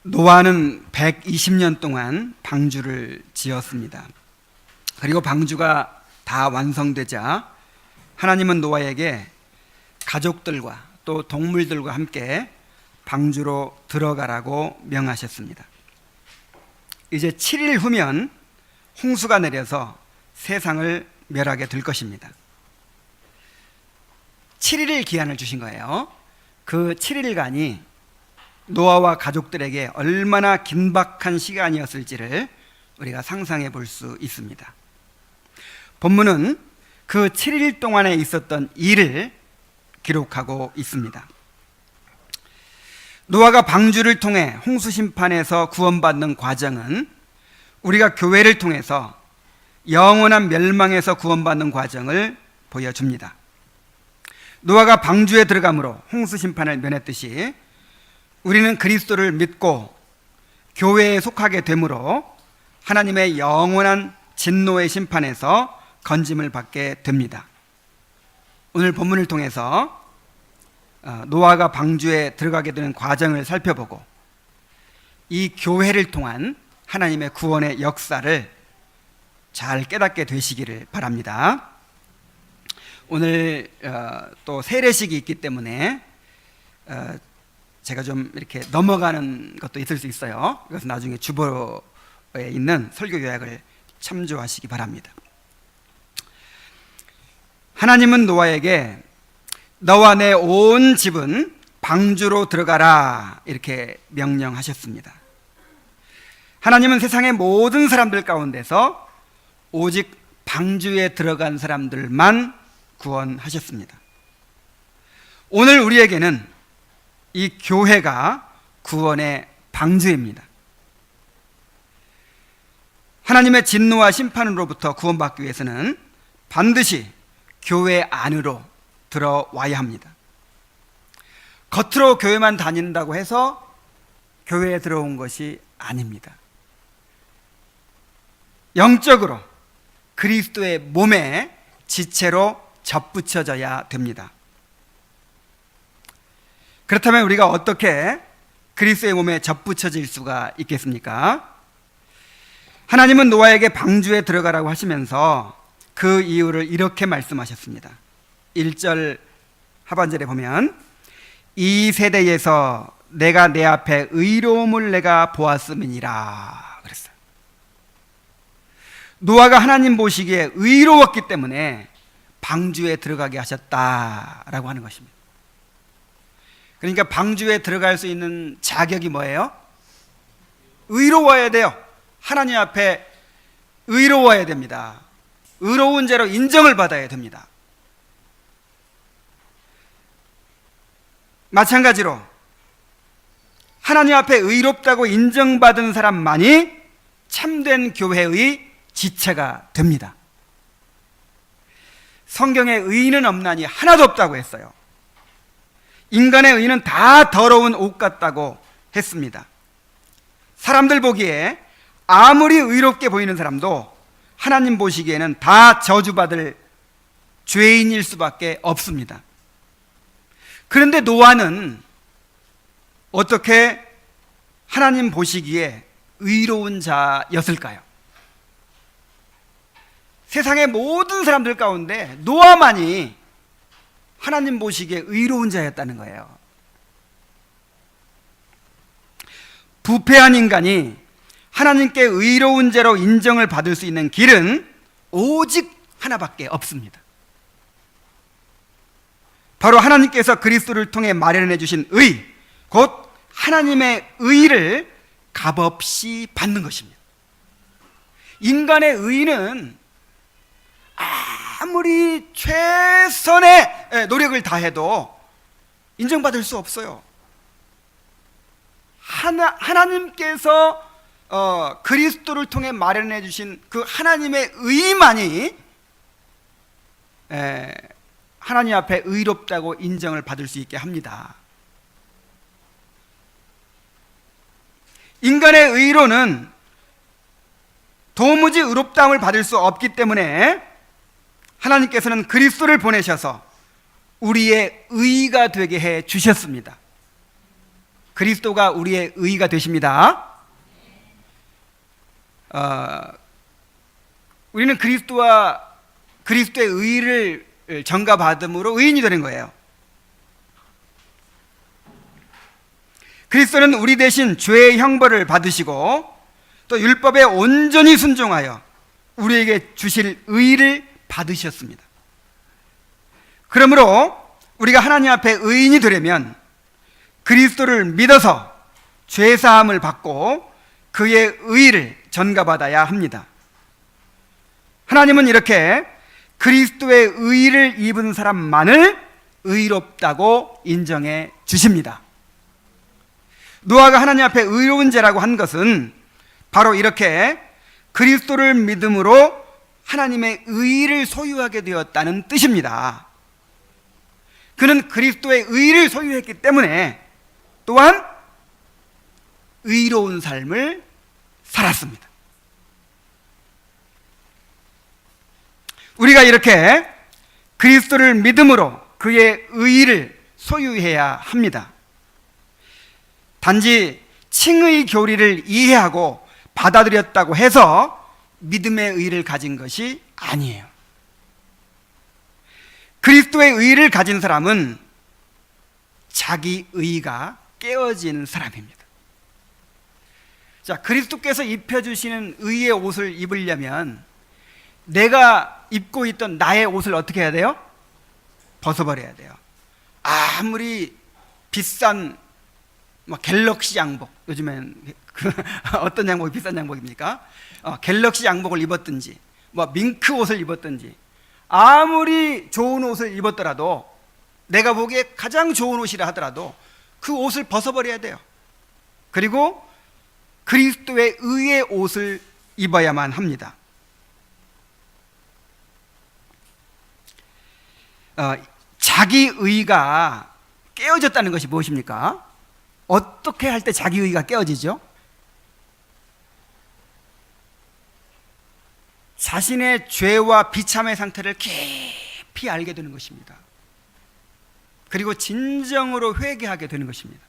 노아는 120년 동안 방주를 지었습니다. 그리고 방주가 다 완성되자 하나님은 노아에게 가족들과 또 동물들과 함께 방주로 들어가라고 명하셨습니다. 이제 7일 후면 홍수가 내려서 세상을 멸하게 될 것입니다. 7일의 기한을 주신 거예요. 그 7일간이 노아와 가족들에게 얼마나 긴박한 시간이었을지를 우리가 상상해 볼 수 있습니다. 본문은 그 7일 동안에 있었던 일을 기록하고 있습니다. 노아가 방주를 통해 홍수 심판에서 구원받는 과정은 우리가 교회를 통해서 영원한 멸망에서 구원받는 과정을 보여줍니다. 노아가 방주에 들어감으로 홍수 심판을 면했듯이 우리는 그리스도를 믿고 교회에 속하게 되므로 하나님의 영원한 진노의 심판에서 건짐을 받게 됩니다. 오늘 본문을 통해서 노아가 방주에 들어가게 되는 과정을 살펴보고 이 교회를 통한 하나님의 구원의 역사를 잘 깨닫게 되시기를 바랍니다. 오늘 또 세례식이 있기 때문에 제가 좀 이렇게 넘어가는 것도 있을 수 있어요. 그래서 나중에 주보에 있는 설교 요약을 참조하시기 바랍니다. 하나님은 노아에게 너와 내 온 집은 방주로 들어가라 이렇게 명령하셨습니다. 하나님은 세상의 모든 사람들 가운데서 오직 방주에 들어간 사람들만 구원하셨습니다. 오늘 우리에게는 이 교회가 구원의 방주입니다. 하나님의 진노와 심판으로부터 구원받기 위해서는 반드시 교회 안으로 들어와야 합니다. 겉으로 교회만 다닌다고 해서 교회에 들어온 것이 아닙니다. 영적으로 그리스도의 몸에 지체로 접붙여져야 됩니다. 그렇다면 우리가 어떻게 그리스도의 몸에 접붙여질 수가 있겠습니까? 하나님은 노아에게 방주에 들어가라고 하시면서 그 이유를 이렇게 말씀하셨습니다. 1절 하반절에 보면 이 세대에서 내가 내 앞에 의로움을 내가 보았음이니라 그랬어요. 노아가 하나님 보시기에 의로웠기 때문에 방주에 들어가게 하셨다라고 하는 것입니다. 그러니까 방주에 들어갈 수 있는 자격이 뭐예요? 의로워야 돼요. 하나님 앞에 의로워야 됩니다. 의로운 자로 인정을 받아야 됩니다. 마찬가지로 하나님 앞에 의롭다고 인정받은 사람만이 참된 교회의 지체가 됩니다. 성경에 의인은 없나니 하나도 없다고 했어요. 인간의 의는 다 더러운 옷 같다고 했습니다. 사람들 보기에 아무리 의롭게 보이는 사람도 하나님 보시기에는 다 저주받을 죄인일 수밖에 없습니다. 그런데 노아는 어떻게 하나님 보시기에 의로운 자였을까요? 세상의 모든 사람들 가운데 노아만이 하나님 보시기에 의로운 자였다는 거예요. 부패한 인간이 하나님께 의로운 자로 인정을 받을 수 있는 길은 오직 하나밖에 없습니다. 바로 하나님께서 그리스도를 통해 마련해 주신 의, 곧 하나님의 의를 값없이 받는 것입니다. 인간의 의는 아무리 최선의 노력을 다해도 인정받을 수 없어요. 하나님께서 그리스도를 통해 마련해 주신 그 하나님의 의만이 하나님 앞에 의롭다고 인정을 받을 수 있게 합니다. 인간의 의로는 도무지 의롭다함을 받을 수 없기 때문에 하나님께서는 그리스도를 보내셔서 우리의 의가 되게 해 주셨습니다. 그리스도가 우리의 의가 되십니다. 우리는 그리스도의 의를 전가받음으로 의인이 되는 거예요. 그리스도는 우리 대신 죄의 형벌을 받으시고 또 율법에 온전히 순종하여 우리에게 주실 의를 받으셨습니다. 그러므로 우리가 하나님 앞에 의인이 되려면 그리스도를 믿어서 죄사함을 받고 그의 의를 전가받아야 합니다. 하나님은 이렇게 그리스도의 의를 입은 사람만을 의롭다고 인정해 주십니다. 노아가 하나님 앞에 의로운 자라고 한 것은 바로 이렇게 그리스도를 믿음으로 하나님의 의를 소유하게 되었다는 뜻입니다. 그는 그리스도의 의를 소유했기 때문에 또한 의로운 삶을 살았습니다. 우리가 이렇게 그리스도를 믿음으로 그의 의를 소유해야 합니다. 단지 칭의 교리를 이해하고 받아들였다고 해서 믿음의 의를 가진 것이 아니에요. 그리스도의 의를 가진 사람은 자기 의가 깨어진 사람입니다. 자, 그리스도께서 입혀주시는 의의 옷을 입으려면 내가 입고 있던 나의 옷을 어떻게 해야 돼요? 벗어버려야 돼요. 아무리 비싼 갤럭시 양복, 요즘엔 어떤 양복이 비싼 양복입니까? 갤럭시 양복을 입었든지 밍크 옷을 입었든지 아무리 좋은 옷을 입었더라도 내가 보기에 가장 좋은 옷이라 하더라도 그 옷을 벗어버려야 돼요. 그리고 그리스도의 의의 옷을 입어야만 합니다. 자기 의가 깨어졌다는 것이 무엇입니까? 어떻게 할 때 자기 의가 깨어지죠? 자신의 죄와 비참의 상태를 깊이 알게 되는 것입니다. 그리고 진정으로 회개하게 되는 것입니다.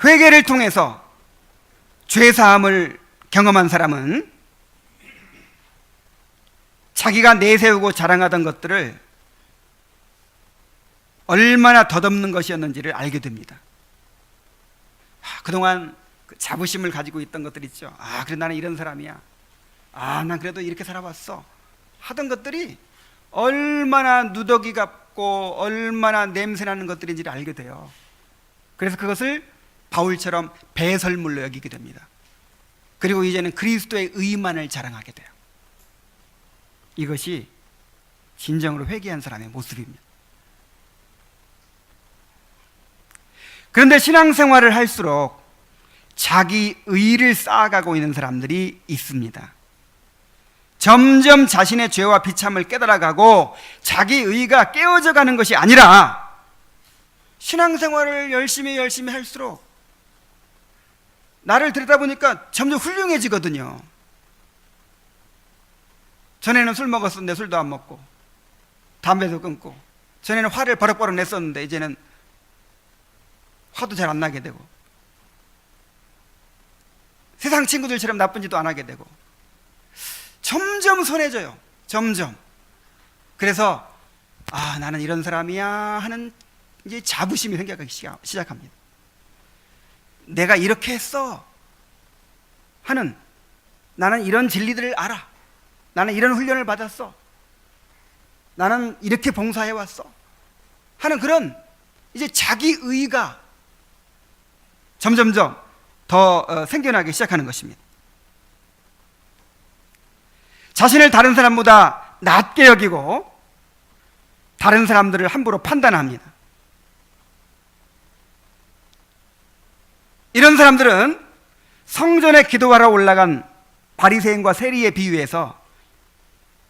회개를 통해서 죄사함을 경험한 사람은 자기가 내세우고 자랑하던 것들을 얼마나 덧없는 것이었는지를 알게 됩니다. 그동안 자부심을 가지고 있던 것들 있죠. 그래 나는 이런 사람이야. 난 그래도 이렇게 살아왔어. 하던 것들이 얼마나 누더기 같고 얼마나 냄새나는 것들인지를 알게 돼요. 그래서 그것을 바울처럼 배설물로 여기게 됩니다. 그리고 이제는 그리스도의 의만을 자랑하게 돼요. 이것이 진정으로 회개한 사람의 모습입니다. 그런데 신앙생활을 할수록 자기 의를 쌓아가고 있는 사람들이 있습니다. 점점 자신의 죄와 비참을 깨달아가고 자기 의가 깨어져 가는 것이 아니라 신앙생활을 열심히 할수록 나를 들여다보니까 점점 훌륭해지거든요. 전에는 술 먹었었는데 술도 안 먹고 담배도 끊고, 전에는 화를 버럭버럭 냈었는데 이제는 화도 잘 안 나게 되고, 세상 친구들처럼 나쁜 짓도 안 하게 되고, 점점 선해져요. 점점. 그래서 나는 이런 사람이야 하는 이제 자부심이 생겨나기 시작합니다. 내가 이렇게 했어 하는, 나는 이런 진리들을 알아, 나는 이런 훈련을 받았어, 나는 이렇게 봉사해왔어 하는 그런 이제 자기 의가 점점점 더 생겨나기 시작하는 것입니다. 자신을 다른 사람보다 낮게 여기고 다른 사람들을 함부로 판단합니다. 이런 사람들은 성전에 기도하러 올라간 바리새인과 세리에 비유해서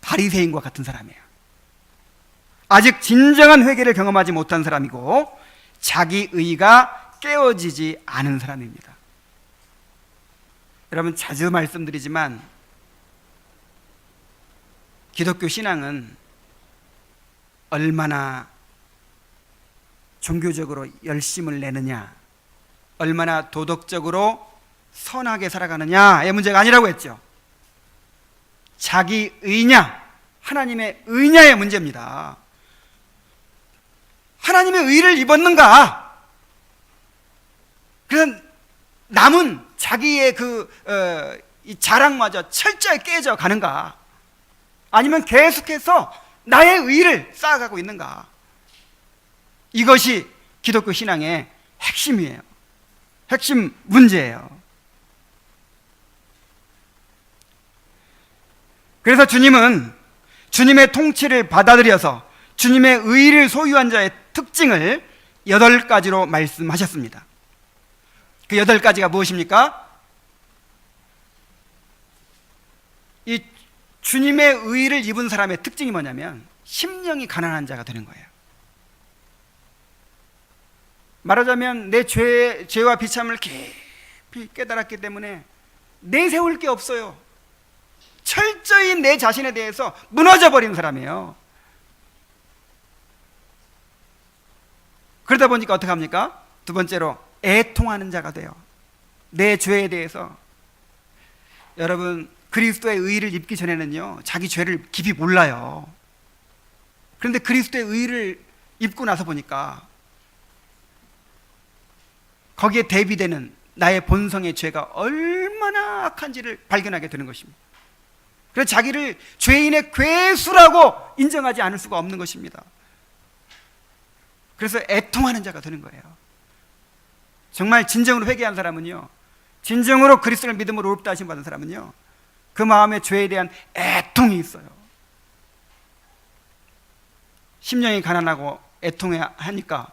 바리새인과 같은 사람이에요. 아직 진정한 회개를 경험하지 못한 사람이고 자기 의가 깨어지지 않은 사람입니다. 여러분, 자주 말씀드리지만 기독교 신앙은 얼마나 종교적으로 열심을 내느냐, 얼마나 도덕적으로 선하게 살아가느냐의 문제가 아니라고 했죠. 자기 의냐, 하나님의 의냐의 문제입니다. 하나님의 의를 입었는가? 그래서 남은 자기의 이 자랑마저 철저히 깨져 가는가? 아니면 계속해서 나의 의를 쌓아가고 있는가? 이것이 기독교 신앙의 핵심이에요. 핵심 문제예요. 그래서 주님은 주님의 통치를 받아들여서 주님의 의를 소유한 자의 특징을 8가지로 말씀하셨습니다. 그 8가지가 무엇입니까? 이 주님의 의를 입은 사람의 특징이 뭐냐면 심령이 가난한 자가 되는 거예요. 말하자면 내 죄와 비참을 깊이 깨달았기 때문에 내세울 게 없어요. 철저히 내 자신에 대해서 무너져 버린 사람이에요. 그러다 보니까 어떻게 합니까? 두 번째로 애통하는 자가 돼요. 내 죄에 대해서. 여러분, 그리스도의 의를 입기 전에는요, 자기 죄를 깊이 몰라요. 그런데 그리스도의 의를 입고 나서 보니까 거기에 대비되는 나의 본성의 죄가 얼마나 악한지를 발견하게 되는 것입니다. 그래서 자기를 죄인의 괴수라고 인정하지 않을 수가 없는 것입니다. 그래서 애통하는 자가 되는 거예요. 정말 진정으로 회개한 사람은요, 진정으로 그리스도를 믿음으로 의롭다 하심 받은 사람은요, 그 마음의 죄에 대한 애통이 있어요. 심령이 가난하고 애통하니까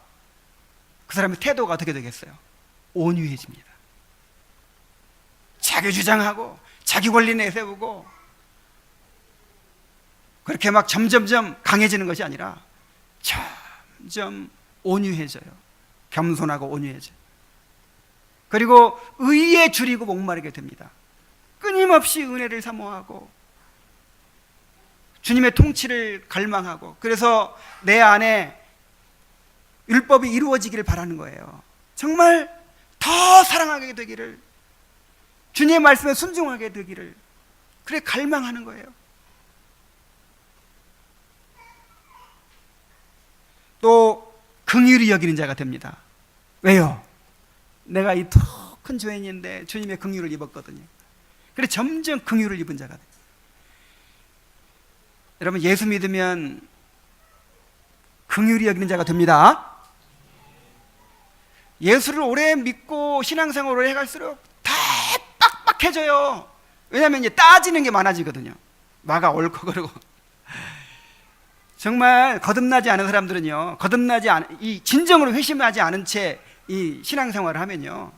그 사람의 태도가 어떻게 되겠어요? 온유해집니다. 자기 주장하고 자기 권리 내세우고 그렇게 막 점점점 강해지는 것이 아니라 점점 온유해져요. 겸손하고 온유해져요. 그리고 의에 줄이고 목마르게 됩니다. 끊임없이 은혜를 사모하고 주님의 통치를 갈망하고, 그래서 내 안에 율법이 이루어지기를 바라는 거예요. 정말 더 사랑하게 되기를, 주님의 말씀에 순종하게 되기를, 그래 갈망하는 거예요. 또 긍휼히 여기는 자가 됩니다. 왜요? 내가 이 더 큰 죄인인데 주님의 긍휼을 입었거든요. 그래 점점 긍휼을 입은 자가 돼요. 여러분, 예수 믿으면 긍휼히 여기는 자가 됩니다. 예수를 오래 믿고 신앙생활을 오래 해갈수록 다 빡빡해져요. 왜냐하면 이제 따지는 게 많아지거든요. 마가 옳고 그러고. 정말 거듭나지 않은 사람들은요, 이 진정으로 회심하지 않은 채 이 신앙생활을 하면요,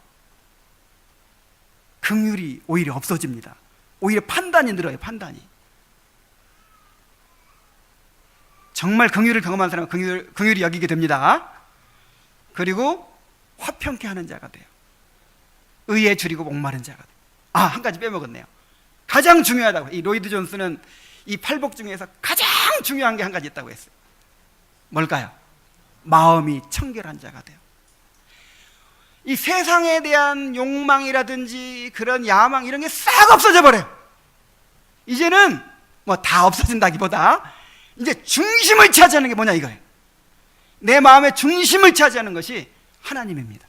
긍휼이 오히려 없어집니다. 오히려 판단이 늘어요. 판단이. 정말 긍휼을 경험한 사람은 긍휼히 여기게 됩니다. 그리고 화평케 하는 자가 돼요. 의에 줄이고 목마른 자가 돼요. 한 가지 빼먹었네요. 가장 중요하다고. 이 로이드 존스는 이 팔복 중에서 가장 중요한 게 한 가지 있다고 했어요. 뭘까요? 마음이 청결한 자가 돼요. 이 세상에 대한 욕망이라든지 그런 야망 이런 게 싹 없어져 버려요. 이제는 뭐 다 없어진다기보다 이제 중심을 차지하는 게 뭐냐 이거예요. 내 마음의 중심을 차지하는 것이 하나님입니다.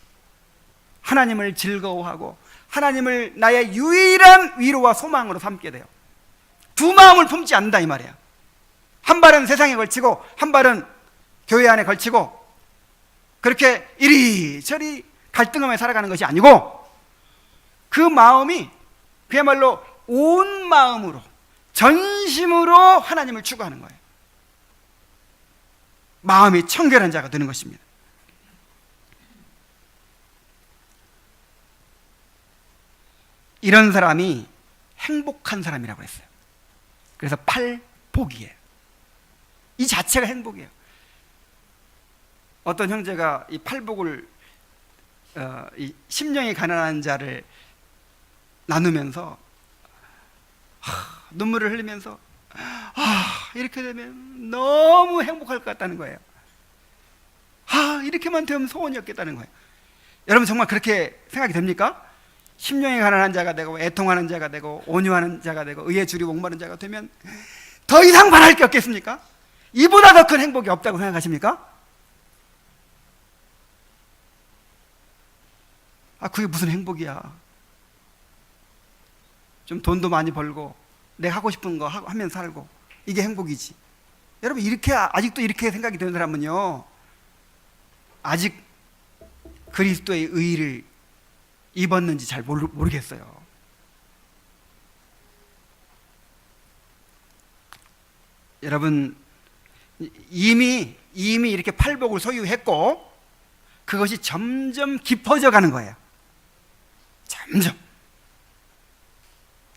하나님을 즐거워하고 하나님을 나의 유일한 위로와 소망으로 삼게 돼요. 두 마음을 품지 않는다 이 말이에요. 한 발은 세상에 걸치고 한 발은 교회 안에 걸치고 그렇게 이리저리 갈등하며 살아가는 것이 아니고, 그 마음이 그야말로 온 마음으로 전심으로 하나님을 추구하는 거예요. 마음이 청결한 자가 되는 것입니다. 이런 사람이 행복한 사람이라고 했어요. 그래서 팔복이에요. 이 자체가 행복이에요. 어떤 형제가 이 팔복을 이 심령이 가난한 자를 나누면서 눈물을 흘리면서 이렇게 되면 너무 행복할 것 같다는 거예요. 이렇게만 되면 소원이었겠다는 거예요. 여러분 정말 그렇게 생각이 됩니까? 심령이 가난한 자가 되고 애통하는 자가 되고 온유하는 자가 되고 의에 줄이 목마른 자가 되면 더 이상 바랄 게 없겠습니까? 이보다 더 큰 행복이 없다고 생각하십니까? 그게 무슨 행복이야. 좀 돈도 많이 벌고 내가 하고 싶은 거 하면 살고, 이게 행복이지. 여러분 아직도 이렇게 생각이 드는 사람은요, 아직 그리스도의 의의를 입었는지 잘 모르겠어요. 여러분 이미 이렇게 팔복을 소유했고 그것이 점점 깊어져 가는 거예요. 점점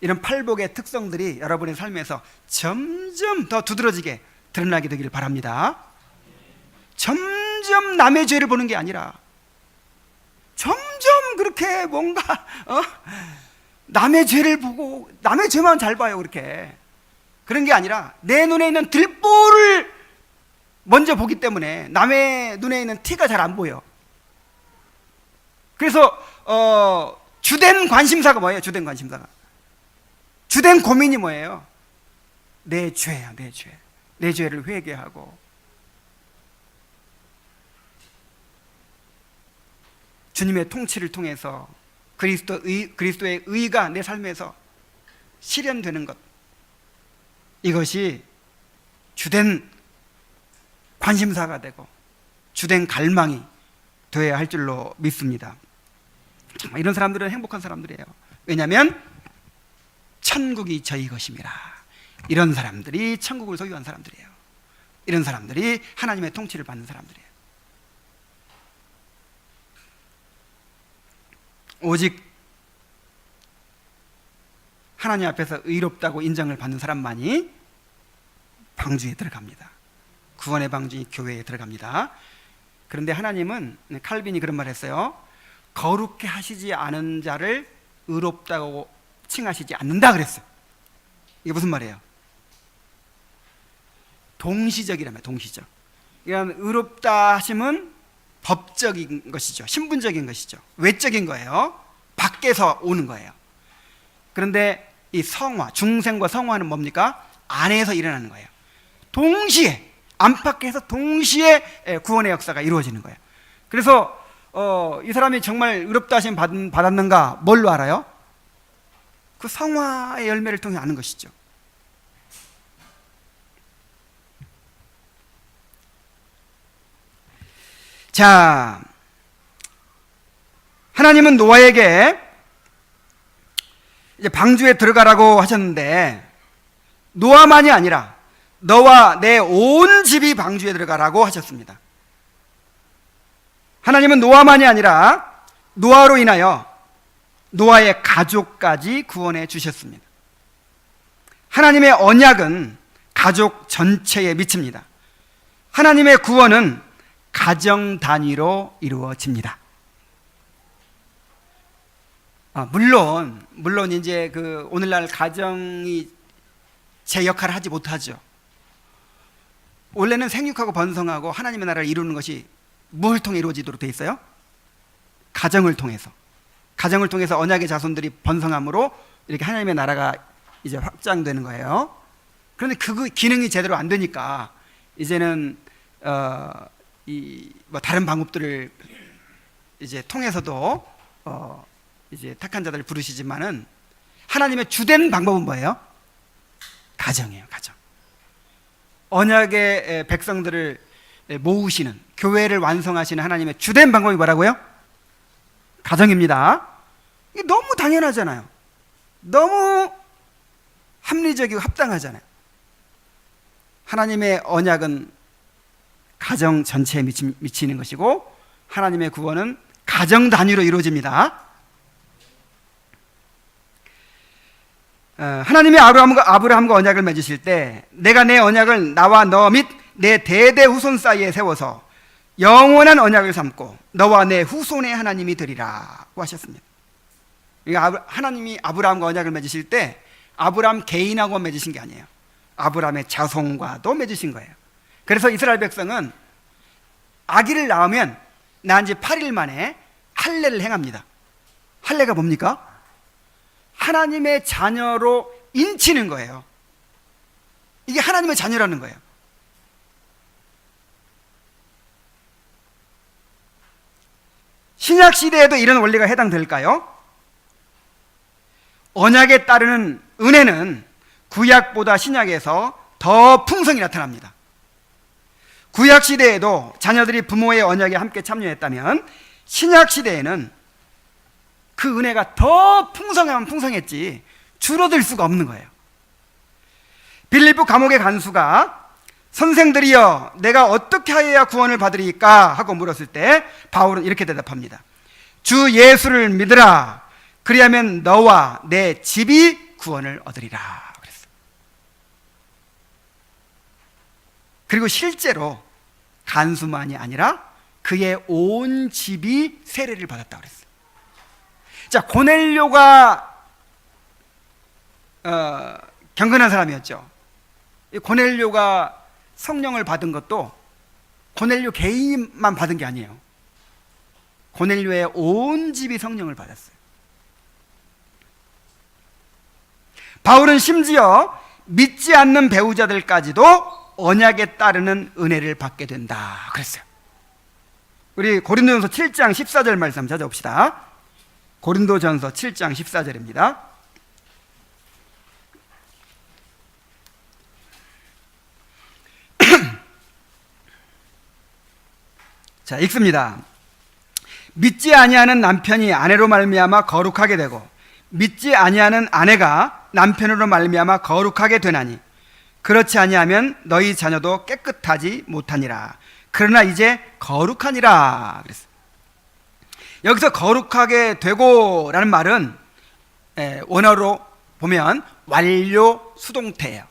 이런 팔복의 특성들이 여러분의 삶에서 점점 더 두드러지게 드러나게 되기를 바랍니다. 점점 남의 죄를 보는 게 아니라 점점 그렇게 뭔가 남의 죄를 보고 남의 죄만 잘 봐요. 그렇게 그런 게 아니라 내 눈에 있는 들보를 먼저 보기 때문에 남의 눈에 있는 티가 잘 안 보여. 그래서 주된 관심사가 뭐예요? 주된 관심사가, 주된 고민이 뭐예요? 내 죄야. 내 죄를 회개하고 주님의 통치를 통해서 그리스도의 의가 내 삶에서 실현되는 것, 이것이 주된 관심사가 되고 주된 갈망이 되어야 할 줄로 믿습니다. 이런 사람들은 행복한 사람들이에요. 왜냐하면 천국이 저희 것입니다. 이런 사람들이 천국을 소유한 사람들이에요. 이런 사람들이 하나님의 통치를 받는 사람들이에요. 오직 하나님 앞에서 의롭다고 인정을 받는 사람만이 방주에 들어갑니다. 구원의 방주인 교회에 들어갑니다. 그런데 하나님은, 칼빈이 그런 말 했어요. 거룩해 하시지 않은 자를 의롭다고 칭하시지 않는다 그랬어요. 이게 무슨 말이에요? 동시적이라며, 동시적. 그러니까 의롭다 하심은 법적인 것이죠. 신분적인 것이죠. 외적인 거예요. 밖에서 오는 거예요. 그런데 이 성화, 중생과 성화는 뭡니까? 안에서 일어나는 거예요. 동시에, 안팎에서 동시에 구원의 역사가 이루어지는 거예요. 그래서 이 사람이 정말 의롭다 하심 받았는가 뭘로 알아요? 그 성화의 열매를 통해 아는 것이죠. 자, 하나님은 노아에게 이제 방주에 들어가라고 하셨는데 노아만이 아니라 너와 내 온 집이 방주에 들어가라고 하셨습니다. 하나님은 노아만이 아니라 노아로 인하여 노아의 가족까지 구원해 주셨습니다. 하나님의 언약은 가족 전체에 미칩니다. 하나님의 구원은 가정 단위로 이루어집니다. 물론 이제 오늘날 가정이 제 역할을 하지 못하죠. 원래는 생육하고 번성하고 하나님의 나라를 이루는 것이 뭘 통해 이루어지도록 돼 있어요? 가정을 통해서 언약의 자손들이 번성함으로 이렇게 하나님의 나라가 이제 확장되는 거예요. 그런데 그 기능이 제대로 안 되니까 이제는 다른 방법들을 이제 통해서도 이제 택한 자들을 부르시지만은 하나님의 주된 방법은 뭐예요? 가정이에요, 가정. 언약의 백성들을 모으시는, 교회를 완성하시는 하나님의 주된 방법이 뭐라고요? 가정입니다. 이게 너무 당연하잖아요. 너무 합리적이고 합당하잖아요. 하나님의 언약은 가정 전체에 미치는 것이고 하나님의 구원은 가정 단위로 이루어집니다. 하나님이 아브라함과 언약을 맺으실 때 내가 내 언약을 나와 너 및 내 대대 후손 사이에 세워서 영원한 언약을 삼고 너와 내 후손의 하나님이 되리라고 하셨습니다. 그러니까 하나님이 아브라함과 언약을 맺으실 때 아브라함 개인하고 맺으신 게 아니에요. 아브라함의 자손과도 맺으신 거예요. 그래서 이스라엘 백성은 아기를 낳으면 낳은 지 8일 만에 할례를 행합니다. 할례가 뭡니까? 하나님의 자녀로 인치는 거예요. 이게 하나님의 자녀라는 거예요. 신약 시대에도 이런 원리가 해당될까요? 언약에 따르는 은혜는 구약보다 신약에서 더 풍성히 나타납니다. 구약 시대에도 자녀들이 부모의 언약에 함께 참여했다면 신약 시대에는 그 은혜가 더 풍성하면 풍성했지 줄어들 수가 없는 거예요. 빌립보 감옥의 간수가 선생들이여 내가 어떻게 하여야 구원을 받으리까 하고 물었을 때 바울은 이렇게 대답합니다. 주 예수를 믿으라. 그리하면 너와 내 집이 구원을 얻으리라 그랬어요. 그리고 실제로 간수만이 아니라 그의 온 집이 세례를 받았다고 그랬어요. 자, 고넬료가 경건한 사람이었죠. 이 고넬료가 성령을 받은 것도 고넬료 개인만 받은 게 아니에요. 고넬료의 온 집이 성령을 받았어요. 바울은 심지어 믿지 않는 배우자들까지도 언약에 따르는 은혜를 받게 된다 그랬어요. 우리 고린도전서 7장 14절 말씀 찾아봅시다. 고린도전서 7장 14절입니다. 자, 읽습니다. 믿지 아니하는 남편이 아내로 말미암아 거룩하게 되고 믿지 아니하는 아내가 남편으로 말미암아 거룩하게 되나니 그렇지 아니하면 너희 자녀도 깨끗하지 못하니라. 그러나 이제 거룩하니라 그랬어요. 여기서 거룩하게 되고라는 말은 원어로 보면 완료 수동태예요.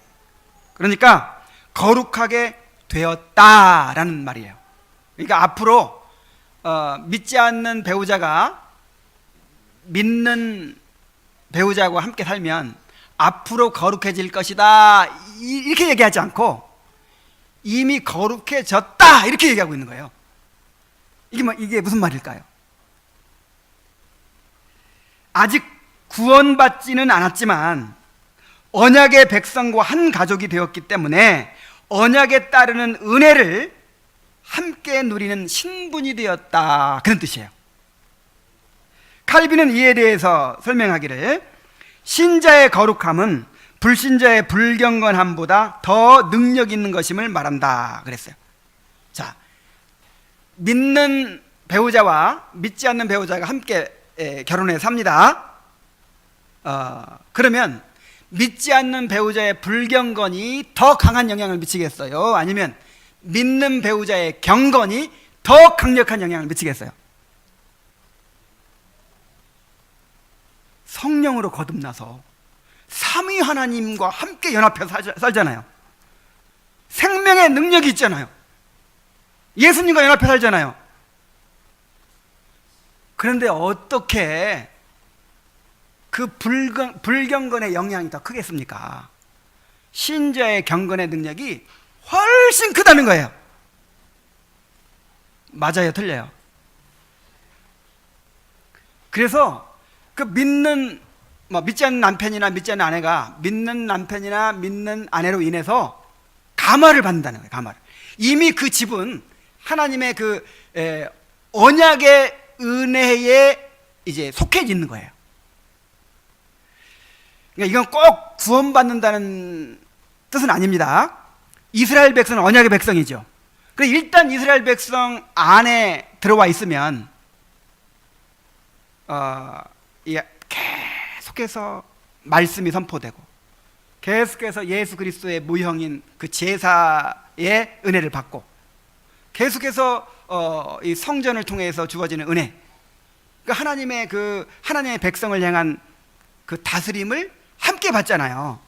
그러니까 거룩하게 되었다라는 말이에요. 그러니까 앞으로 믿지 않는 배우자가 믿는 배우자와 함께 살면 앞으로 거룩해질 것이다 이렇게 얘기하지 않고 이미 거룩해졌다 이렇게 얘기하고 있는 거예요. 이게 무슨 말일까요? 아직 구원받지는 않았지만 언약의 백성과 한 가족이 되었기 때문에 언약에 따르는 은혜를 함께 누리는 신분이 되었다 그런 뜻이에요. 칼빈은 이에 대해서 설명하기를 신자의 거룩함은 불신자의 불경건함보다 더 능력 있는 것임을 말한다 그랬어요. 자, 믿는 배우자와 믿지 않는 배우자가 함께 결혼해 삽니다. 그러면 믿지 않는 배우자의 불경건이 더 강한 영향을 미치겠어요? 아니면 믿는 배우자의 경건이 더 강력한 영향을 미치겠어요? 성령으로 거듭나서 삼위 하나님과 함께 연합해 살잖아요. 생명의 능력이 있잖아요. 예수님과 연합해 살잖아요. 그런데 어떻게 그 불경건의 영향이 더 크겠습니까? 신자의 경건의 능력이 훨씬 크다는 거예요. 맞아요, 틀려요? 그래서 그 믿지 않는 남편이나 믿지 않는 아내가 믿는 남편이나 믿는 아내로 인해서 감화를 받는다는 거예요. 감화를. 이미 그 집은 하나님의 그 언약의 은혜에 이제 속해 있는 거예요. 그러니까 이건 꼭 구원받는다는 뜻은 아닙니다. 이스라엘 백성은 언약의 백성이죠. 그래 일단 이스라엘 백성 안에 들어와 있으면 계속해서 말씀이 선포되고 계속해서 예수 그리스도의 무형인 그 제사의 은혜를 받고 계속해서 이 성전을 통해서 주어지는 은혜, 그러니까 하나님의 백성을 향한 그 다스림을 함께 받잖아요.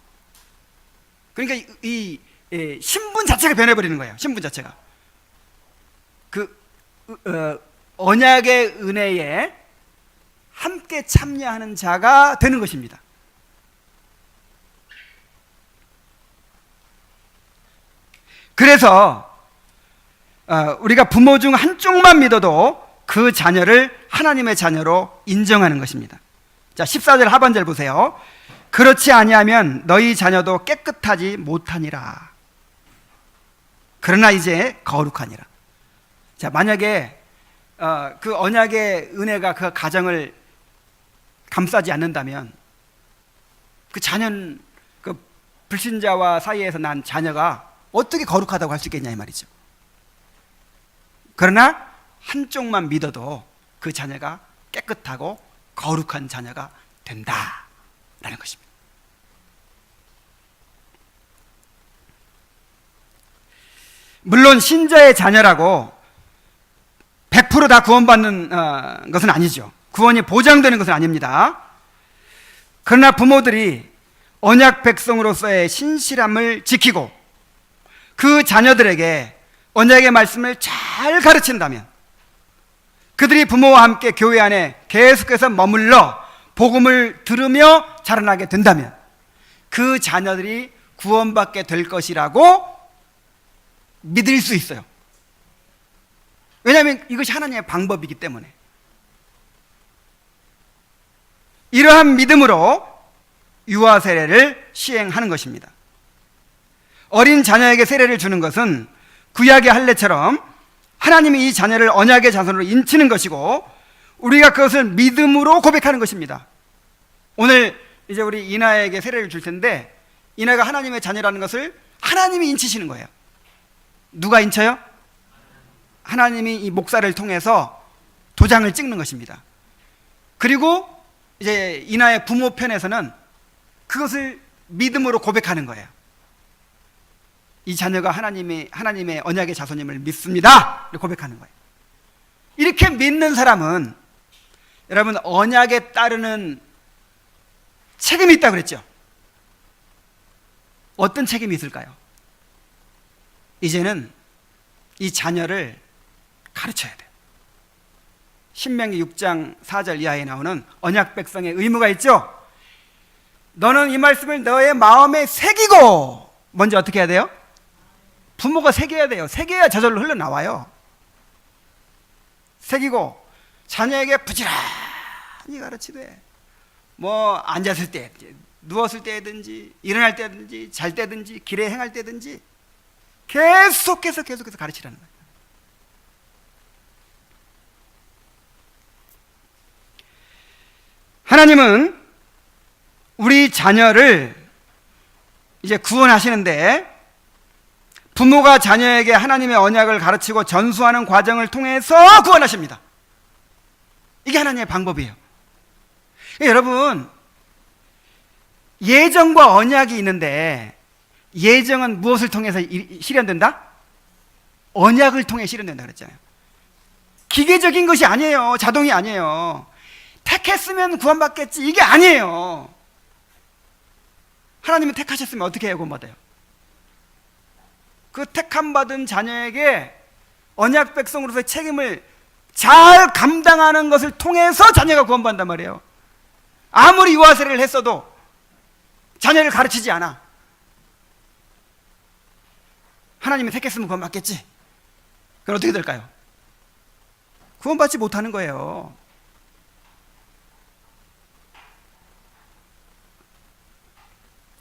그러니까 이 신분 자체가 변해버리는 거예요. 신분 자체가 그 언약의 은혜에 함께 참여하는 자가 되는 것입니다. 그래서 우리가 부모 중 한쪽만 믿어도 그 자녀를 하나님의 자녀로 인정하는 것입니다. 자, 14절 하반절 보세요. 그렇지 아니하면 너희 자녀도 깨끗하지 못하니라. 그러나 이제 거룩하니라. 자, 만약에 그 언약의 은혜가 그 가정을 감싸지 않는다면 그 자녀는, 그 불신자와 사이에서 난 자녀가 어떻게 거룩하다고 할 수 있겠냐 이 말이죠. 그러나 한쪽만 믿어도 그 자녀가 깨끗하고 거룩한 자녀가 된다라는 것입니다. 물론 신자의 자녀라고 100% 다 구원받는 것은 아니죠. 구원이 보장되는 것은 아닙니다. 그러나 부모들이 언약 백성으로서의 신실함을 지키고 그 자녀들에게 언약의 말씀을 잘 가르친다면, 그들이 부모와 함께 교회 안에 계속해서 머물러 복음을 들으며 자라나게 된다면 그 자녀들이 구원받게 될 것이라고 믿을 수 있어요. 왜냐하면 이것이 하나님의 방법이기 때문에. 이러한 믿음으로 유아 세례를 시행하는 것입니다. 어린 자녀에게 세례를 주는 것은 구약의 할례처럼 하나님이 이 자녀를 언약의 자손으로 인치는 것이고 우리가 그것을 믿음으로 고백하는 것입니다. 오늘 이제 우리 이나에게 세례를 줄 텐데 이나가 하나님의 자녀라는 것을 하나님이 인치시는 거예요. 누가 인쳐요? 하나님이 이 목사를 통해서 도장을 찍는 것입니다. 그리고 이제 이나의 부모 편에서는 그것을 믿음으로 고백하는 거예요. 이 자녀가 하나님의 언약의 자손임을 믿습니다. 고백하는 거예요. 이렇게 믿는 사람은 여러분 언약에 따르는 책임이 있다고 그랬죠. 어떤 책임이 있을까요? 이제는 이 자녀를 가르쳐야 돼요. 신명기 6장 4절 이하에 나오는 언약 백성의 의무가 있죠. 너는 이 말씀을 너의 마음에 새기고, 먼저 어떻게 해야 돼요? 부모가 새겨야 돼요. 새겨야 저절로 흘러나와요. 새기고 자녀에게 부지런히 가르치되, 뭐 앉았을 때, 누웠을 때든지 일어날 때든지 잘 때든지 길에 행할 때든지 계속해서 가르치라는 거예요. 하나님은 우리 자녀를 이제 구원하시는데 부모가 자녀에게 하나님의 언약을 가르치고 전수하는 과정을 통해서 구원하십니다. 이게 하나님의 방법이에요. 여러분, 예정과 언약이 있는데 예정은 무엇을 통해서 실현된다? 언약을 통해 실현된다 그랬잖아요. 기계적인 것이 아니에요. 자동이 아니에요. 택했으면 구원받겠지, 이게 아니에요. 하나님이 택하셨으면 어떻게 해요? 구원받아요. 그 택함받은 자녀에게 언약 백성으로서의 책임을 잘 감당하는 것을 통해서 자녀가 구원받는단 말이에요. 아무리 유아 세례를 했어도 자녀를 가르치지 않아. 하나님이 택했으면 구원받겠지. 그럼 어떻게 될까요? 구원받지 못하는 거예요.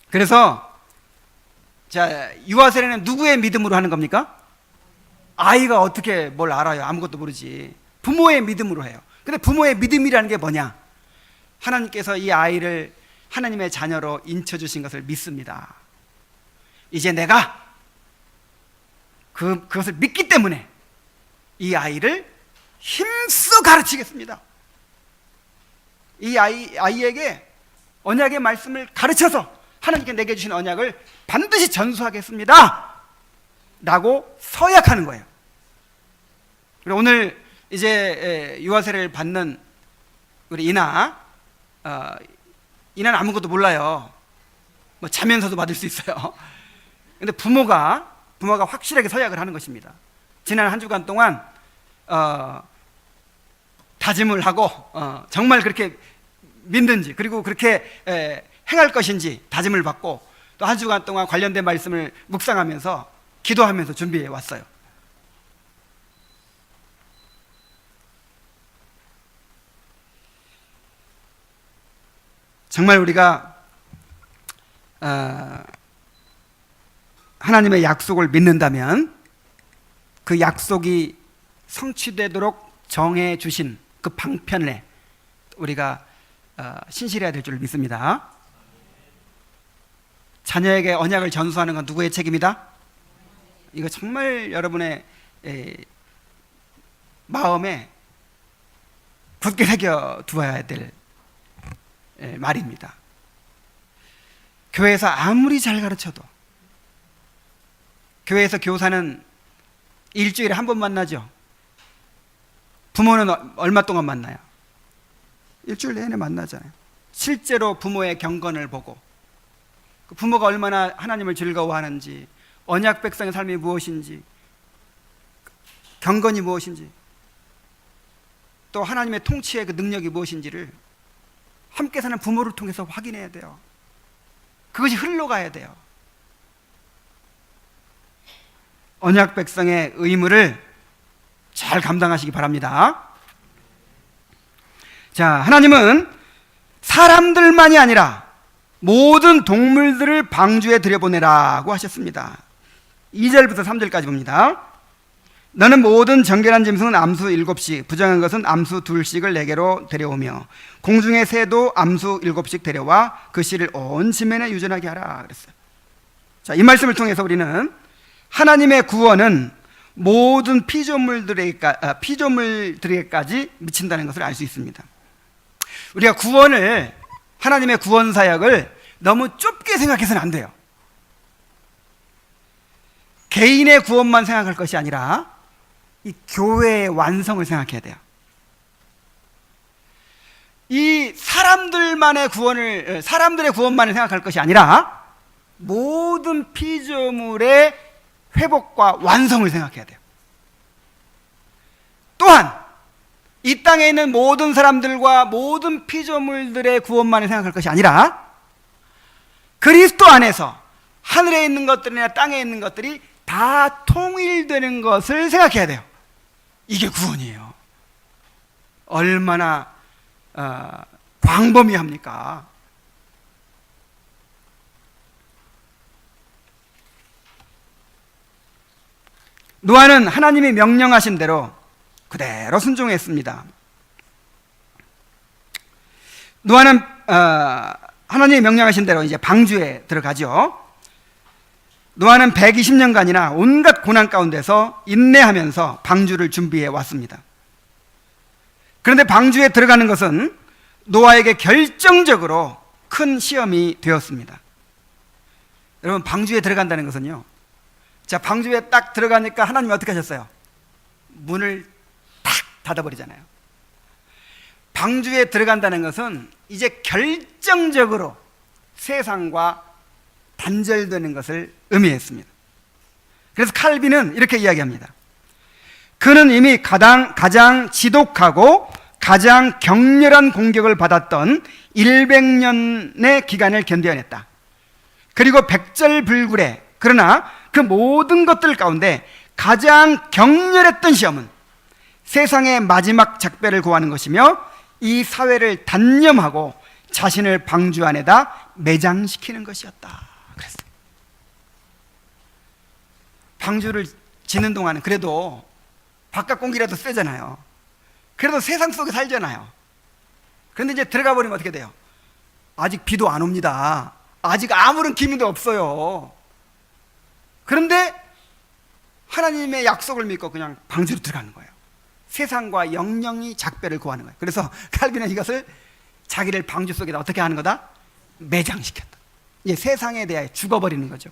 그래서 자, 유아 세례는 누구의 믿음으로 하는 겁니까? 아이가 어떻게 뭘 알아요? 아무것도 모르지. 부모의 믿음으로 해요. 근데 부모의 믿음이라는 게 뭐냐? 하나님께서 이 아이를 하나님의 자녀로 인쳐주신 것을 믿습니다. 이제 내가 그것을 믿기 때문에 이 아이를 힘써 가르치겠습니다. 이 아이에게 언약의 말씀을 가르쳐서 하나님께 내게 주신 언약을 반드시 전수하겠습니다 라고 서약하는 거예요. 그리고 오늘 이제 유아 세례를 받는 우리 이나는 아무것도 몰라요. 뭐 자면서도 받을 수 있어요. 근데 부모가 확실하게 서약을 하는 것입니다. 지난 한 주간 동안 다짐을 하고 정말 그렇게 믿는지, 그리고 그렇게 행할 것인지 다짐을 받고 또 한 주간 동안 관련된 말씀을 묵상하면서 기도하면서 준비해 왔어요. 정말 우리가 하나님의 약속을 믿는다면 그 약속이 성취되도록 정해 주신 그 방편에 우리가 신실해야 될 줄 믿습니다. 자녀에게 언약을 전수하는 건 누구의 책임이다? 이거 정말 여러분의 마음에 굳게 새겨 두어야 될 말입니다. 교회에서 아무리 잘 가르쳐도, 교회에서 교사는 일주일에 한 번 만나죠. 부모는 얼마 동안 만나요? 일주일 내내 만나잖아요. 실제로 부모의 경건을 보고 그 부모가 얼마나 하나님을 즐거워하는지, 언약 백성의 삶이 무엇인지, 경건이 무엇인지, 또 하나님의 통치의 그 능력이 무엇인지를 함께 사는 부모를 통해서 확인해야 돼요. 그것이 흘러가야 돼요. 언약 백성의 의무를 잘 감당하시기 바랍니다. 자, 하나님은 사람들만이 아니라 모든 동물들을 방주에 들여보내라고 하셨습니다. 2절부터 3절까지 봅니다. 너는 모든 정결한 짐승은 암수 7씩, 부정한 것은 암수 2씩을 내게로 데려오며 공중의 새도 암수 7씩 데려와 그 씨를 온 지면에 유전하게 하라 그랬어요. 자, 이 말씀을 통해서 우리는 하나님의 구원은 모든 피조물들에게까지 미친다는 것을 알 수 있습니다. 우리가 구원을, 하나님의 구원 사역을 너무 좁게 생각해서는 안 돼요. 개인의 구원만 생각할 것이 아니라 이 교회의 완성을 생각해야 돼요. 이 사람들의 구원만을 생각할 것이 아니라 모든 피조물의 회복과 완성을 생각해야 돼요. 또한 이 땅에 있는 모든 사람들과 모든 피조물들의 구원만을 생각할 것이 아니라 그리스도 안에서 하늘에 있는 것들이나 땅에 있는 것들이 다 통일되는 것을 생각해야 돼요. 이게 구원이에요. 얼마나 광범위합니까? 노아는 하나님이 명령하신 대로 그대로 순종했습니다. 노아는 하나님이 명령하신 대로 이제 방주에 들어가죠. 노아는 120년간이나 온갖 고난 가운데서 인내하면서 방주를 준비해 왔습니다. 그런데 방주에 들어가는 것은 노아에게 결정적으로 큰 시험이 되었습니다. 여러분, 방주에 들어간다는 것은요, 자, 방주에 딱 들어가니까 하나님이 어떻게 하셨어요? 문을 탁 닫아버리잖아요. 방주에 들어간다는 것은 이제 결정적으로 세상과 단절되는 것을 의미했습니다. 그래서 칼빈은 이렇게 이야기합니다. 그는 이미 가장 지독하고 가장 격렬한 공격을 받았던 100년의 기간을 견뎌냈다. 그리고 백절불굴에, 그러나 그 모든 것들 가운데 가장 격렬했던 시험은 세상의 마지막 작별을 고하는 것이며 이 사회를 단념하고 자신을 방주 안에다 매장시키는 것이었다. 그랬어요. 방주를 짓는 동안은 그래도 바깥 공기라도 쐬잖아요. 그래도 세상 속에 살잖아요. 그런데 이제 들어가 버리면 어떻게 돼요? 아직 비도 안 옵니다. 아직 아무런 기미도 없어요. 그런데 하나님의 약속을 믿고 그냥 방주로 들어가는 거예요. 세상과 영영이 작별을 고하는 거예요. 그래서 칼빈은 이것을 자기를 방주 속에다 어떻게 하는 거다? 매장시켰다. 이제 세상에 대해 죽어버리는 거죠.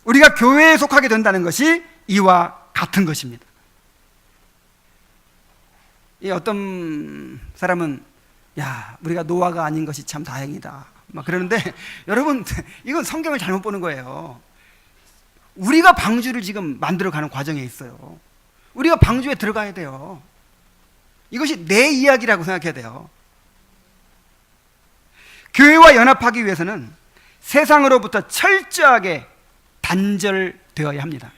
우리가 교회에 속하게 된다는 것이 이와 같은 것입니다. 어떤 사람은 야, 우리가 노아가 아닌 것이 참 다행이다 막 그러는데, 여러분, 이건 성경을 잘못 보는 거예요. 우리가 방주를 지금 만들어가는 과정에 있어요. 우리가 방주에 들어가야 돼요. 이것이 내 이야기라고 생각해야 돼요. 교회와 연합하기 위해서는 세상으로부터 철저하게 단절되어야 합니다.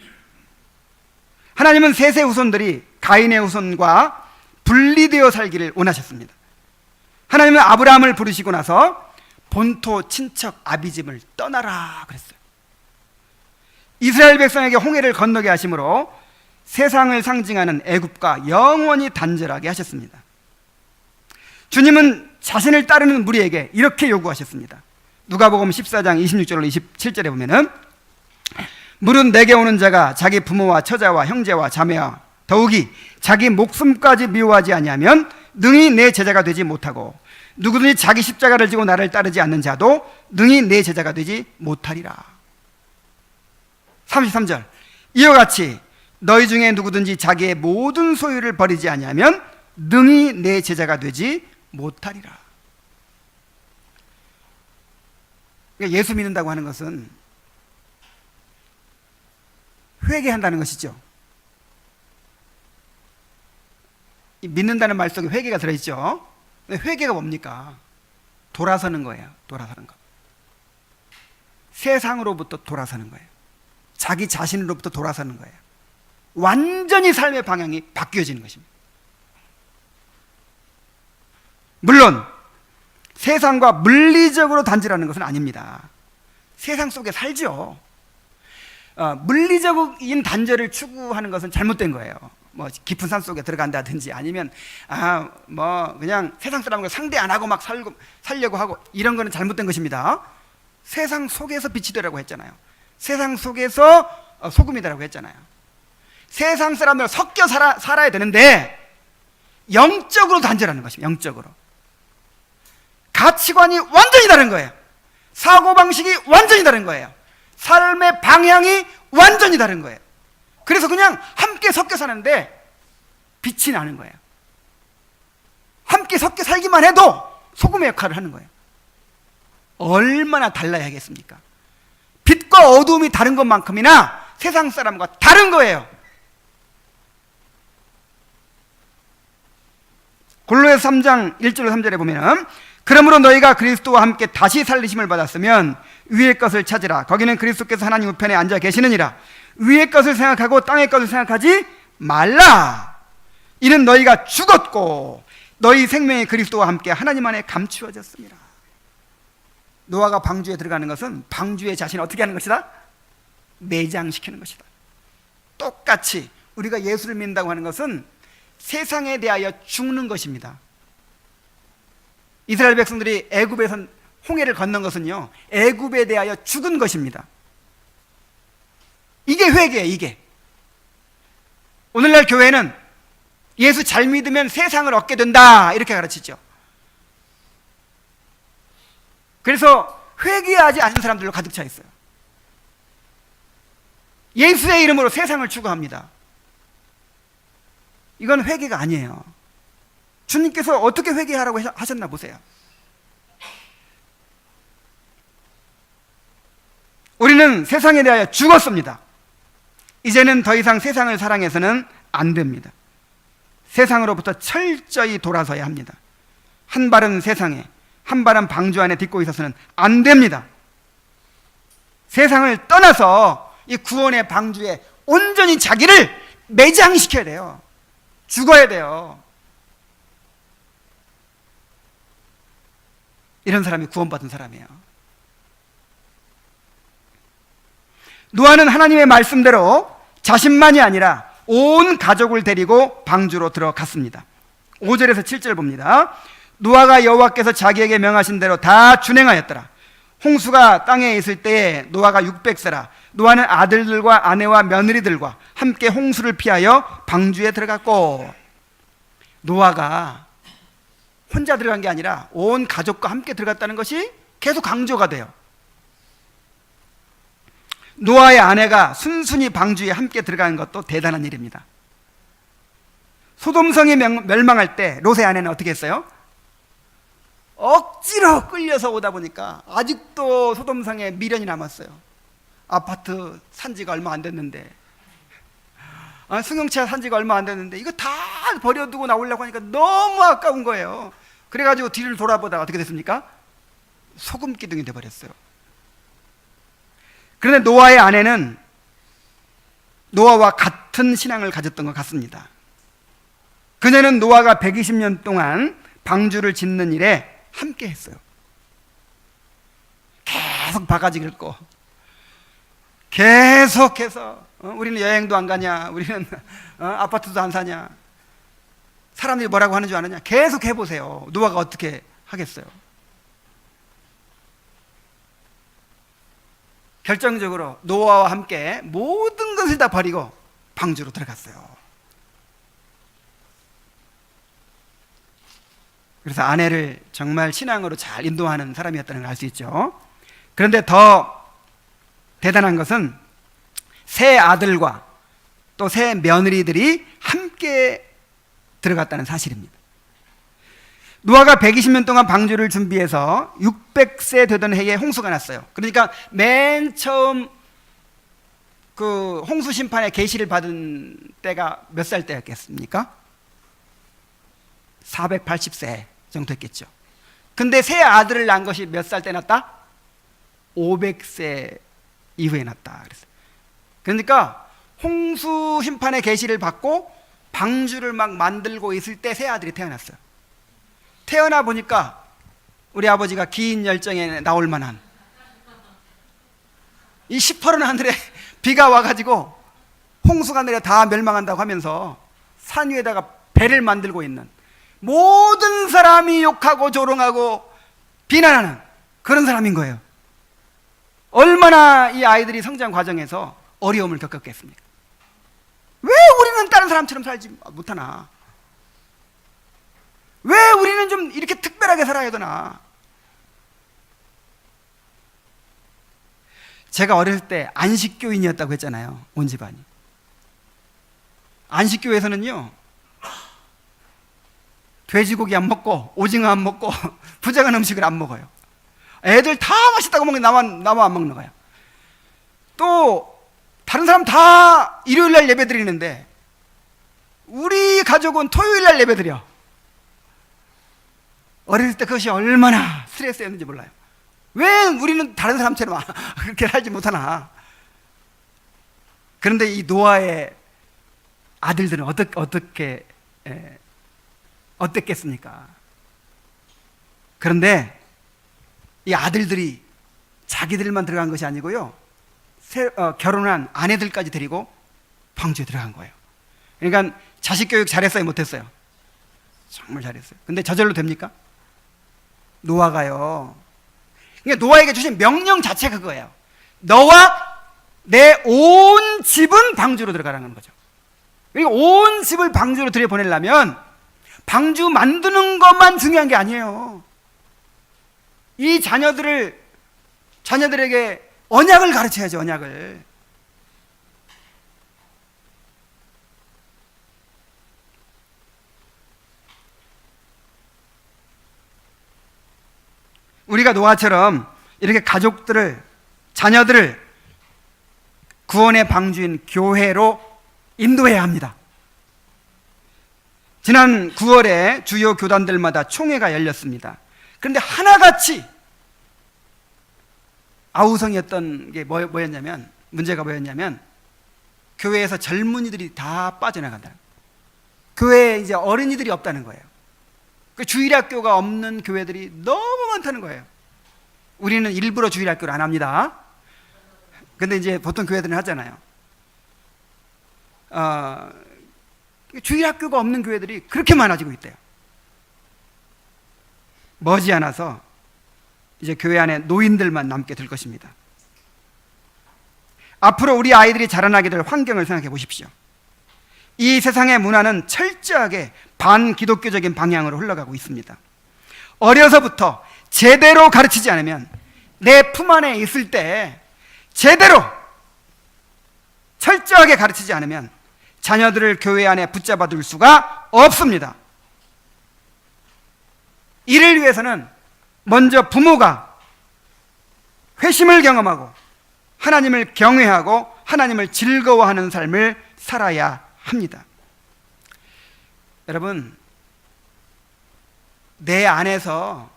하나님은 셋의 후손들이 가인의 후손과 분리되어 살기를 원하셨습니다. 하나님은 아브라함을 부르시고 나서 본토 친척 아비집을 떠나라 그랬어요. 이스라엘 백성에게 홍해를 건너게 하심으로 세상을 상징하는 애굽과 영원히 단절하게 하셨습니다. 주님은 자신을 따르는 무리에게 이렇게 요구하셨습니다. 누가복음 14장 26절로 27절에 보면은 물은 내게 오는 자가 자기 부모와 처자와 형제와 자매와 더욱이 자기 목숨까지 미워하지 아니하면 능히 내 제자가 되지 못하고 누구든지 자기 십자가를 지고 나를 따르지 않는 자도 능히 내 제자가 되지 못하리라. 33절 이와 같이 너희 중에 누구든지 자기의 모든 소유를 버리지 아니하면 능히 내 제자가 되지 못하리라. 그러니까 예수 믿는다고 하는 것은 회개한다는 것이죠. 믿는다는 말 속에 회개가 들어있죠. 근데 회개가 뭡니까? 돌아서는 거예요. 돌아서는 거. 세상으로부터 돌아서는 거예요. 자기 자신으로부터 돌아서는 거예요. 완전히 삶의 방향이 바뀌어지는 것입니다. 물론 세상과 물리적으로 단절하는 것은 아닙니다. 세상 속에 살죠. 물리적인 단절을 추구하는 것은 잘못된 거예요. 뭐 깊은 산 속에 들어간다든지 아니면 뭐 그냥 세상 사람과 상대 안 하고 막 살려고 하고 이런 거는 잘못된 것입니다. 세상 속에서 빛이 되라고 했잖아요. 세상 속에서 소금이 되라고 했잖아요. 세상 사람들 섞여 살아야 되는데 영적으로 단절하는 것입니다. 영적으로. 가치관이 완전히 다른 거예요. 사고방식이 완전히 다른 거예요. 삶의 방향이 완전히 다른 거예요. 그래서 그냥 함께 섞여 사는데 빛이 나는 거예요. 함께 섞여 살기만 해도 소금의 역할을 하는 거예요. 얼마나 달라야겠습니까? 빛과 어두움이 다른 것만큼이나 세상 사람과 다른 거예요. 골로새서 3장 1절로 3절에 보면 그러므로 너희가 그리스도와 함께 다시 살리심을 받았으면 위의 것을 찾으라. 거기는 그리스도께서 하나님 우편에 앉아 계시느니라. 위의 것을 생각하고 땅의 것을 생각하지 말라. 이는 너희가 죽었고 너희 생명이 그리스도와 함께 하나님 안에 감추어졌습니다. 노아가 방주에 들어가는 것은 방주의 자신을 어떻게 하는 것이다? 매장시키는 것이다. 똑같이 우리가 예수를 믿는다고 하는 것은 세상에 대하여 죽는 것입니다. 이스라엘 백성들이 애굽에서 홍해를 건넌 것은요, 애굽에 대하여 죽은 것입니다. 이게 회개예요. 이게 오늘날 교회는 예수 잘 믿으면 세상을 얻게 된다 이렇게 가르치죠. 그래서 회개하지 않는 사람들로 가득 차 있어요. 예수의 이름으로 세상을 추구합니다. 이건 회개가 아니에요. 주님께서 어떻게 회개하라고 하셨나 보세요. 우리는 세상에 대하여 죽었습니다. 이제는 더 이상 세상을 사랑해서는 안 됩니다. 세상으로부터 철저히 돌아서야 합니다. 한 발은 세상에, 한 발은 방주 안에 딛고 있어서는 안 됩니다. 세상을 떠나서 이 구원의 방주에 온전히 자기를 매장시켜야 돼요. 죽어야 돼요. 이런 사람이 구원받은 사람이에요. 노아는 하나님의 말씀대로 자신만이 아니라 온 가족을 데리고 방주로 들어갔습니다. 5절에서 7절 봅니다. 노아가 여호와께서 자기에게 명하신 대로 다 준행하였더라. 홍수가 땅에 있을 때에 노아가 600세라. 노아는 아들들과 아내와 며느리들과 함께 홍수를 피하여 방주에 들어갔고, 노아가 혼자 들어간 게 아니라 온 가족과 함께 들어갔다는 것이 계속 강조가 돼요. 노아의 아내가 순순히 방주에 함께 들어가는 것도 대단한 일입니다. 소돔성이 멸망할 때 롯의 아내는 어떻게 했어요? 억지로 끌려서 오다 보니까 아직도 소돔성에 미련이 남았어요. 아파트 산 지가 얼마 안 됐는데, 승용차 산 지가 얼마 안 됐는데 이거 다 버려두고 나오려고 하니까 너무 아까운 거예요. 그래가지고 뒤를 돌아보다가 어떻게 됐습니까? 소금 기둥이 돼버렸어요. 그런데 노아의 아내는 노아와 같은 신앙을 가졌던 것 같습니다. 그녀는 노아가 120년 동안 방주를 짓는 일에 함께 했어요. 계속 바가지 긁고 계속해서 우리는 여행도 안 가냐, 우리는 아파트도 안 사냐, 사람들이 뭐라고 하는 줄 아느냐, 계속 해보세요. 노아가 어떻게 하겠어요? 결정적으로 노아와 함께 모든 것을 다 버리고 방주로 들어갔어요. 그래서 아내를 정말 신앙으로 잘 인도하는 사람이었다는 걸 알 수 있죠. 그런데 더 대단한 것은 세 아들과 또 세 며느리들이 함께 들어갔다는 사실입니다. 노아가 120년 동안 방주를 준비해서 600세 되던 해에 홍수가 났어요. 그러니까 맨 처음 그 홍수 심판의 계시를 받은 때가 몇 살 때였겠습니까? 480세 정도 됐겠죠. 근데 세 아들을 낳은 것이 몇 살 때 났다? 500세 이후에 났다 그랬어요. 그러니까 홍수 심판의 계시를 받고 방주를 막 만들고 있을 때 세 아들이 태어났어요. 태어나 보니까 우리 아버지가 긴 열정에 나올 만한 이 시퍼런 하늘에 비가 와가지고 홍수가 내려 다 멸망한다고 하면서 산 위에다가 배를 만들고 있는, 모든 사람이 욕하고 조롱하고 비난하는 그런 사람인 거예요. 얼마나 이 아이들이 성장 과정에서 어려움을 겪었겠습니까? 왜 우리는 다른 사람처럼 살지 못하나? 왜 우리는 좀 이렇게 특별하게 살아야 되나? 제가 어렸을 때 안식교인이었다고 했잖아요. 온 집안이. 안식교에서는요, 돼지고기 안 먹고 오징어 안 먹고 부정한 음식을 안 먹어요. 애들 다 맛있다고 먹는데 나만 안 먹는 거예요. 또 다른 사람 다 일요일 날 예배 드리는데 우리 가족은 토요일 날 예배 드려. 어릴 때 그것이 얼마나 스트레스였는지 몰라요. 왜 우리는 다른 사람처럼 그렇게 살지 못하나? 그런데 이 노아의 아들들은 어땠겠습니까? 그런데 이 아들들이 자기들만 들어간 것이 아니고요, 결혼한 아내들까지 데리고 방주에 들어간 거예요. 그러니까 자식 교육 잘했어요, 못했어요? 정말 잘했어요. 근데 저절로 됩니까? 노아가요, 그러니까 노아에게 주신 명령 자체가 그거예요. 너와 내 온 집은 방주로 들어가라는 거죠. 그러니까 온 집을 방주로 들여보내려면 방주 만드는 것만 중요한 게 아니에요. 이 자녀들에게 언약을 가르쳐야죠. 언약을. 우리가 노아처럼 이렇게 가족들을, 자녀들을 구원의 방주인 교회로 인도해야 합니다. 지난 9월에 주요 교단들마다 총회가 열렸습니다. 그런데 하나같이 아우성이었던 게 뭐였냐면, 문제가 뭐였냐면, 교회에서 젊은이들이 다 빠져나간다. 교회에 이제 어린이들이 없다는 거예요. 그 주일학교가 없는 교회들이 너무 많다는 거예요. 우리는 일부러 주일학교를 안 합니다. 근데 이제 보통 교회들은 하잖아요. 주일학교가 없는 교회들이 그렇게 많아지고 있대요. 머지않아서 이제 교회 안에 노인들만 남게 될 것입니다. 앞으로 우리 아이들이 자라나게 될 환경을 생각해 보십시오. 이 세상의 문화는 철저하게 반기독교적인 방향으로 흘러가고 있습니다. 어려서부터 제대로 가르치지 않으면, 내 품 안에 있을 때 제대로 철저하게 가르치지 않으면 자녀들을 교회 안에 붙잡아 둘 수가 없습니다. 이를 위해서는 먼저 부모가 회심을 경험하고 하나님을 경외하고 하나님을 즐거워하는 삶을 살아야 합니다. 여러분, 내 안에서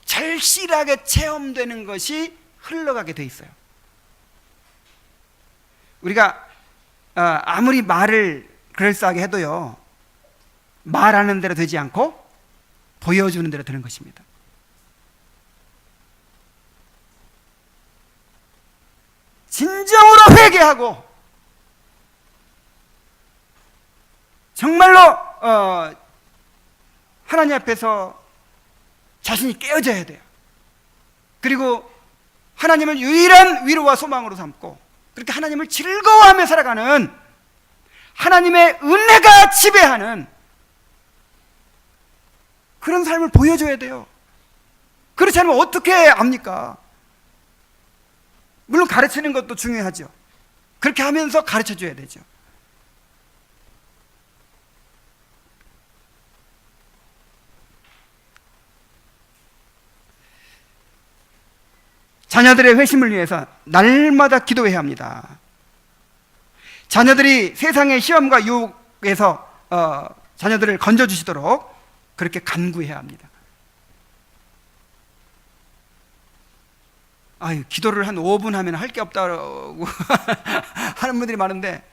절실하게 체험되는 것이 흘러가게 돼 있어요. 우리가 아무리 말을 그럴싸하게 해도요, 말하는 대로 되지 않고 보여주는 대로 되는 것입니다. 진정으로 회개하고 정말로 하나님 앞에서 자신이 깨어져야 돼요. 그리고 하나님을 유일한 위로와 소망으로 삼고 그렇게 하나님을 즐거워하며 살아가는 하나님의 은혜가 지배하는 그런 삶을 보여줘야 돼요. 그렇지 않으면 어떻게 압니까? 물론 가르치는 것도 중요하죠. 그렇게 하면서 가르쳐줘야 되죠. 자녀들의 회심을 위해서 날마다 기도해야 합니다. 자녀들이 세상의 시험과 유혹에서 자녀들을 건져주시도록 그렇게 간구해야 합니다. 아유, 기도를 한 5분 하면 할 게 없다고 하는 분들이 많은데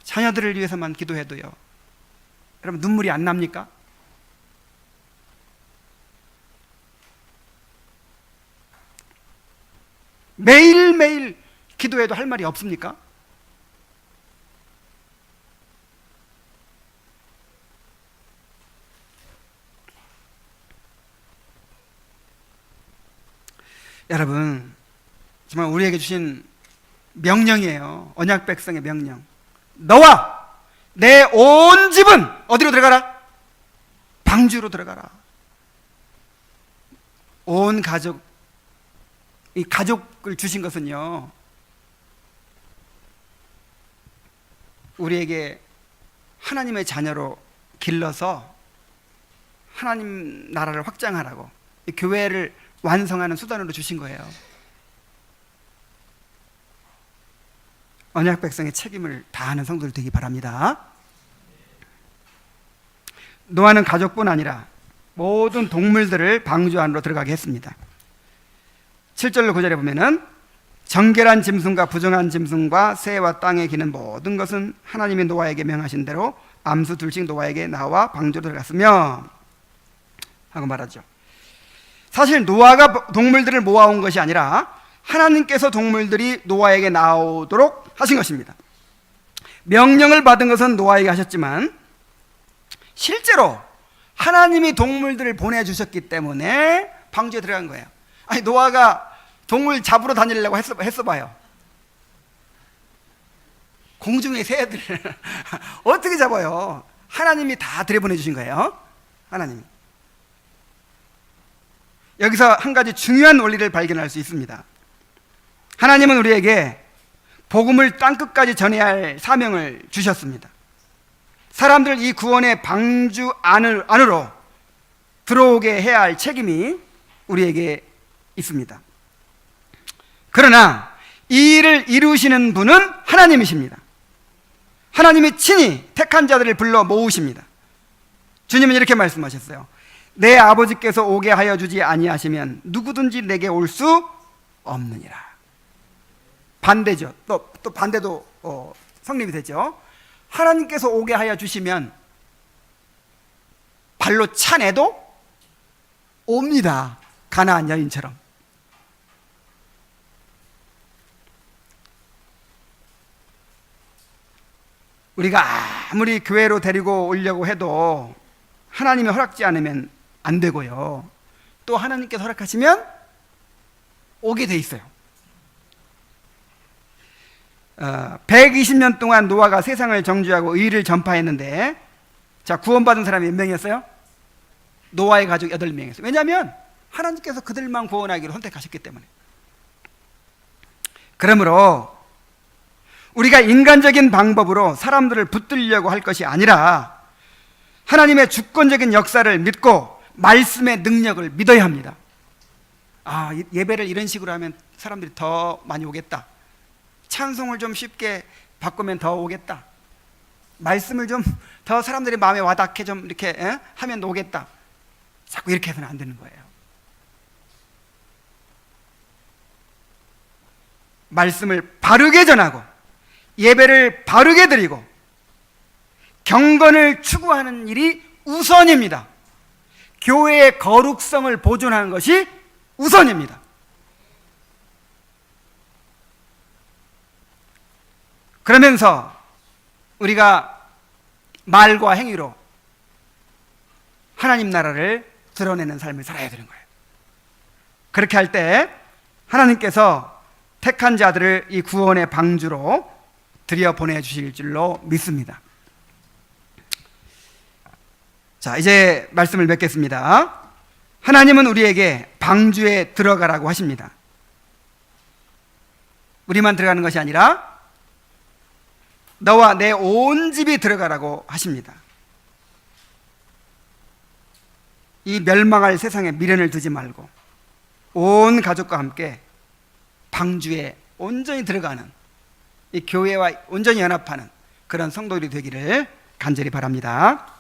자녀들을 위해서만 기도해도요, 여러분 눈물이 안 납니까? 매일매일 기도해도 할 말이 없습니까? 여러분, 정말 우리에게 주신 명령이에요. 언약 백성의 명령. 너와 내 온 집은 어디로 들어가라? 방주로 들어가라. 온 가족, 이 가족을 주신 것은요, 우리에게 하나님의 자녀로 길러서 하나님 나라를 확장하라고, 이 교회를 완성하는 수단으로 주신 거예요. 언약 백성의 책임을 다하는 성도들 되기 바랍니다. 노아는 가족뿐 아니라 모든 동물들을 방주 안으로 들어가게 했습니다. 7절로 9절에 보면은 정결한 짐승과 부정한 짐승과 새와 땅에 기는 모든 것은 하나님이 노아에게 명하신 대로 암수 둘씩 노아에게 나와 방주로 들어갔으며 하고 말하죠. 사실 노아가 동물들을 모아온 것이 아니라 하나님께서 동물들이 노아에게 나오도록 하신 것입니다. 명령을 받은 것은 노아에게 하셨지만 실제로 하나님이 동물들을 보내주셨기 때문에 방주에 들어간 거예요. 아니, 노아가 동물 잡으러 다니려고 했어 봐요. 공중의 새들 어떻게 잡아요? 하나님이 다 들여보내주신 거예요. 하나님이. 여기서 한 가지 중요한 원리를 발견할 수 있습니다. 하나님은 우리에게 복음을 땅끝까지 전해야 할 사명을 주셨습니다. 사람들 이 구원의 방주 안으로 들어오게 해야 할 책임이 우리에게 있습니다. 그러나 이 일을 이루시는 분은 하나님이십니다. 하나님이 친히 택한 자들을 불러 모으십니다. 주님은 이렇게 말씀하셨어요. 내 아버지께서 오게 하여 주지 아니하시면 누구든지 내게 올 수 없느니라. 반대죠. 또 반대도 성립이 되죠. 하나님께서 오게 하여 주시면 발로 차내도 옵니다. 가나안 여인처럼. 우리가 아무리 교회로 데리고 오려고 해도 하나님이 허락지 않으면 안 되고요. 또 하나님께서 허락하시면 오게 돼 있어요. 120년 동안 노아가 세상을 정죄하고 의를 전파했는데, 자, 구원받은 사람이 몇 명이었어요? 노아의 가족 8명이었어요. 왜냐하면 하나님께서 그들만 구원하기로 선택하셨기 때문에. 그러므로 우리가 인간적인 방법으로 사람들을 붙들려고 할 것이 아니라 하나님의 주권적인 역사를 믿고 말씀의 능력을 믿어야 합니다. 아, 예배를 이런 식으로 하면 사람들이 더 많이 오겠다. 찬송을 좀 쉽게 바꾸면 더 오겠다. 말씀을 좀 더 사람들이 마음에 와닿게 좀 이렇게 하면 오겠다. 자꾸 이렇게 해서는 안 되는 거예요. 말씀을 바르게 전하고 예배를 바르게 드리고 경건을 추구하는 일이 우선입니다. 교회의 거룩성을 보존하는 것이 우선입니다. 그러면서 우리가 말과 행위로 하나님 나라를 드러내는 삶을 살아야 되는 거예요. 그렇게 할 때 하나님께서 택한 자들을 이 구원의 방주로 들여보내주실 줄로 믿습니다. 자, 이제 말씀을 맺겠습니다. 하나님은 우리에게 방주에 들어가라고 하십니다. 우리만 들어가는 것이 아니라 너와 내 온 집이 들어가라고 하십니다. 이 멸망할 세상에 미련을 두지 말고 온 가족과 함께 방주에 온전히 들어가는, 이 교회와 온전히 연합하는 그런 성도들이 되기를 간절히 바랍니다.